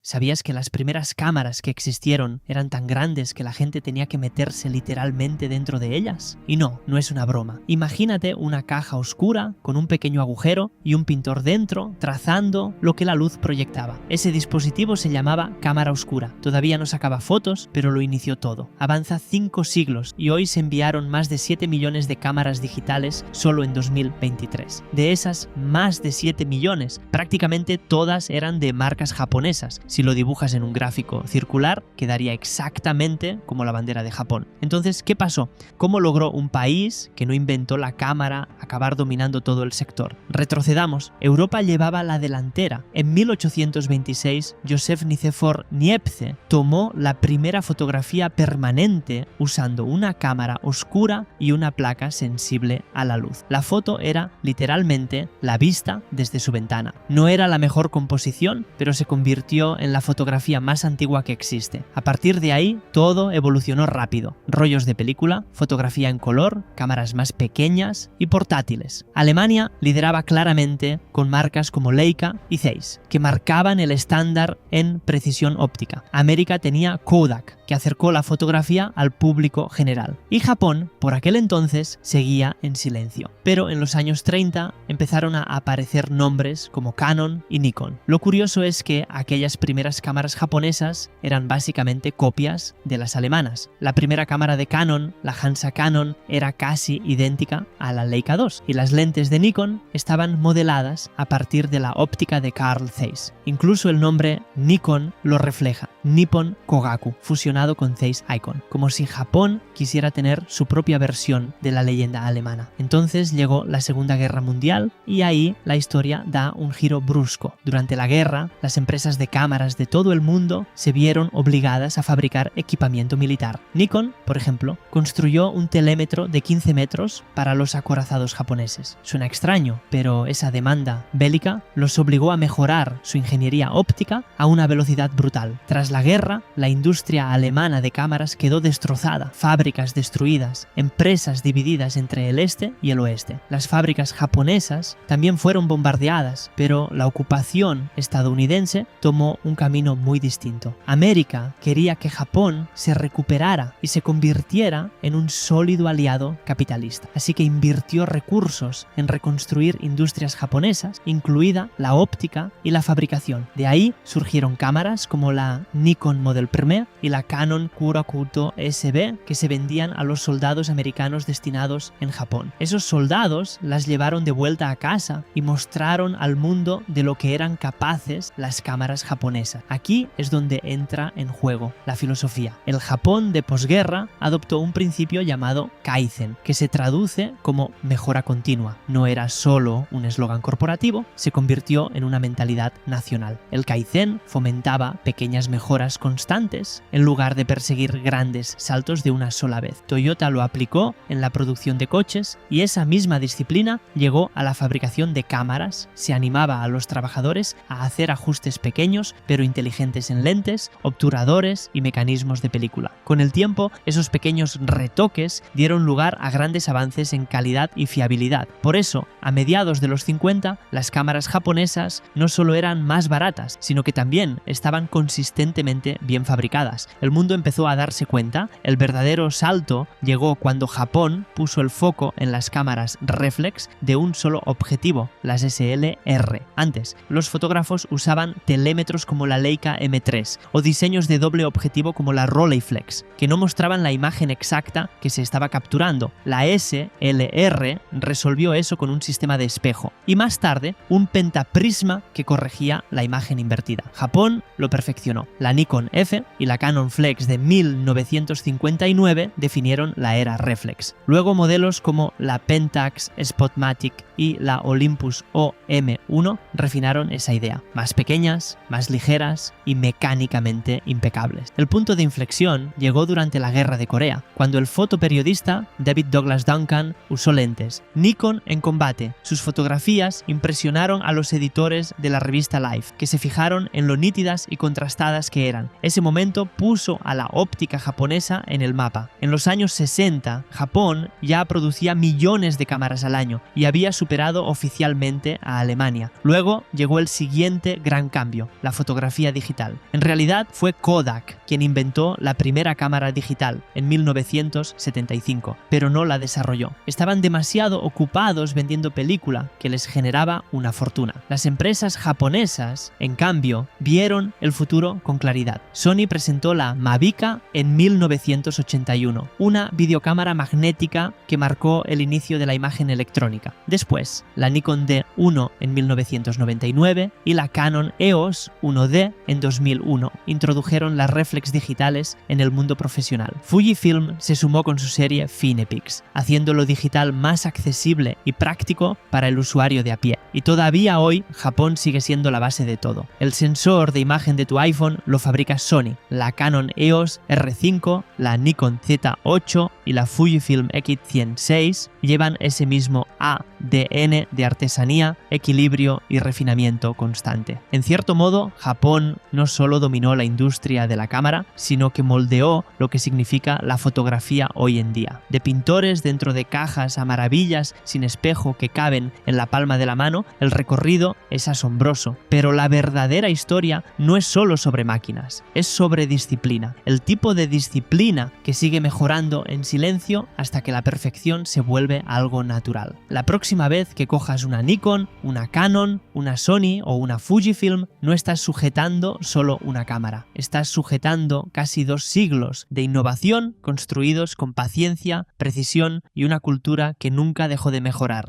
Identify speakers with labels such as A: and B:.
A: ¿Sabías que las primeras cámaras que existieron eran tan grandes que la gente tenía que meterse literalmente dentro de ellas? Y no es una broma. Imagínate una caja oscura con un pequeño agujero y un pintor dentro trazando lo que la luz proyectaba. Ese dispositivo se llamaba cámara oscura. Todavía no sacaba fotos, pero lo inició todo. Avanza 5 siglos y hoy se enviaron más de 7 millones de cámaras digitales solo en 2023. De esas más de 7 millones, prácticamente todas eran de marcas japonesas. Si lo dibujas en un gráfico circular, quedaría exactamente como la bandera de Japón. Entonces, ¿qué pasó? ¿Cómo logró un país que no inventó la cámara acabar dominando todo el sector? Retrocedamos. Europa llevaba la delantera. En 1826, Joseph Nicéphore Niepce tomó la primera fotografía permanente usando una cámara oscura y una placa sensible a la luz. La foto era literalmente la vista desde su ventana. No era la mejor composición, pero se convirtió en la fotografía más antigua que existe. A partir de ahí, todo evolucionó rápido. Rollos de película, fotografía en color, cámaras más pequeñas y portátiles. Alemania lideraba claramente con marcas como Leica y Zeiss, que marcaban el estándar en precisión óptica. América tenía Kodak, que acercó la fotografía al público general. Y Japón, por aquel entonces, seguía en silencio. Pero en los años 30 empezaron a aparecer nombres como Canon y Nikon. Lo curioso es que aquellas primeras cámaras japonesas eran básicamente copias de las alemanas. La primera cámara de Canon, la Hansa Canon, era casi idéntica a la Leica 2 y las lentes de Nikon estaban modeladas a partir de la óptica de Carl Zeiss. Incluso el nombre Nikon lo refleja, Nippon Kogaku, fusionado con Zeiss Ikon, como si Japón quisiera tener su propia versión de la leyenda alemana. Entonces llegó la Segunda Guerra Mundial y ahí la historia da un giro brusco. Durante la guerra, las empresas de cámaras de todo el mundo se vieron obligadas a fabricar equipamiento militar. Nikon, por ejemplo, construyó un telémetro de 15 metros para los acorazados japoneses. Suena extraño, pero esa demanda bélica los obligó a mejorar su ingeniería óptica a una velocidad brutal. Tras la guerra, la industria alemana de cámaras quedó destrozada, fábricas destruidas, empresas divididas entre el este y el oeste. Las fábricas japonesas también fueron bombardeadas, pero la ocupación estadounidense tomó un camino muy distinto. América quería que Japón se recuperara y se convirtiera en un sólido aliado capitalista. Así que invirtió recursos en reconstruir industrias japonesas, incluida la óptica y la fabricación. De ahí surgieron cámaras como la Nikon Model Premier y la Canon Kurakuto SB que se vendían a los soldados americanos destinados en Japón. Esos soldados las llevaron de vuelta a casa y mostraron al mundo de lo que eran capaces las cámaras japonesas. Aquí es donde entra en juego la filosofía. El Japón de posguerra adoptó un principio llamado Kaizen, que se traduce como mejora continua. No era solo un eslogan corporativo, se convirtió en una mentalidad nacional. El Kaizen fomentaba pequeñas mejoras constantes en lugar de perseguir grandes saltos de una sola vez. Toyota lo aplicó en la producción de coches y esa misma disciplina llegó a la fabricación de cámaras. Se animaba a los trabajadores a hacer ajustes pequeños pero inteligentes en lentes, obturadores y mecanismos de película. Con el tiempo, esos pequeños retoques dieron lugar a grandes avances en calidad y fiabilidad. Por eso, a mediados de los 50, las cámaras japonesas no solo eran más baratas, sino que también estaban consistentemente bien fabricadas. El mundo empezó a darse cuenta, el verdadero salto llegó cuando Japón puso el foco en las cámaras reflex de un solo objetivo, las SLR. Antes, los fotógrafos usaban telémetros como la Leica M3 o diseños de doble objetivo como la Rolleiflex, que no mostraban la imagen exacta que se estaba capturando. La SLR resolvió eso con un sistema de espejo y más tarde un pentaprisma que corregía la imagen invertida. Japón lo perfeccionó. La Nikon F y la Canon Flex de 1959 definieron la era reflex. Luego modelos como la Pentax, Spotmatic y la Olympus OM1 refinaron esa idea. Más pequeñas, más ligeras y mecánicamente impecables. El punto de inflexión llegó durante la Guerra de Corea, cuando el fotoperiodista David Douglas Duncan usó lentes. Nikon en combate. Sus fotografías impresionaron a los editores de la revista Life, que se fijaron en lo nítidas y contrastadas que que eran. Ese momento puso a la óptica japonesa en el mapa. En los años 60, Japón ya producía millones de cámaras al año y había superado oficialmente a Alemania. Luego llegó el siguiente gran cambio, la fotografía digital. En realidad fue Kodak quien inventó la primera cámara digital en 1975, pero no la desarrolló. Estaban demasiado ocupados vendiendo película, que les generaba una fortuna. Las empresas japonesas, en cambio, vieron el futuro con claridad. Sony presentó la Mavica en 1981, una videocámara magnética que marcó el inicio de la imagen electrónica. Después, la Nikon D1 en 1999 y la Canon EOS 1D en 2001 introdujeron las reflex digitales en el mundo profesional. Fujifilm se sumó con su serie Finepix, haciendo lo digital más accesible y práctico para el usuario de a pie. Y todavía hoy, Japón sigue siendo la base de todo. El sensor de imagen de tu iPhone lo fabrica Sony, la Canon EOS R5, la Nikon Z8 y la Fujifilm X106 llevan ese mismo ADN de artesanía, equilibrio y refinamiento constante. En cierto modo, Japón no solo dominó la industria de la cámara, sino que moldeó lo que significa la fotografía hoy en día. De pintores dentro de cajas a maravillas sin espejo que caben en la palma de la mano, el recorrido es asombroso. Pero la verdadera historia no es solo sobre máquinas, es sobre disciplina. El tipo de disciplina que sigue mejorando en silencio hasta que la perfección se vuelve algo natural. La próxima vez que cojas una Nikon, una Canon, una Sony o una Fujifilm, no estás sujetando solo una cámara, estás sujetando casi 2 siglos de innovación construidos con paciencia, precisión y una cultura que nunca dejó de mejorar.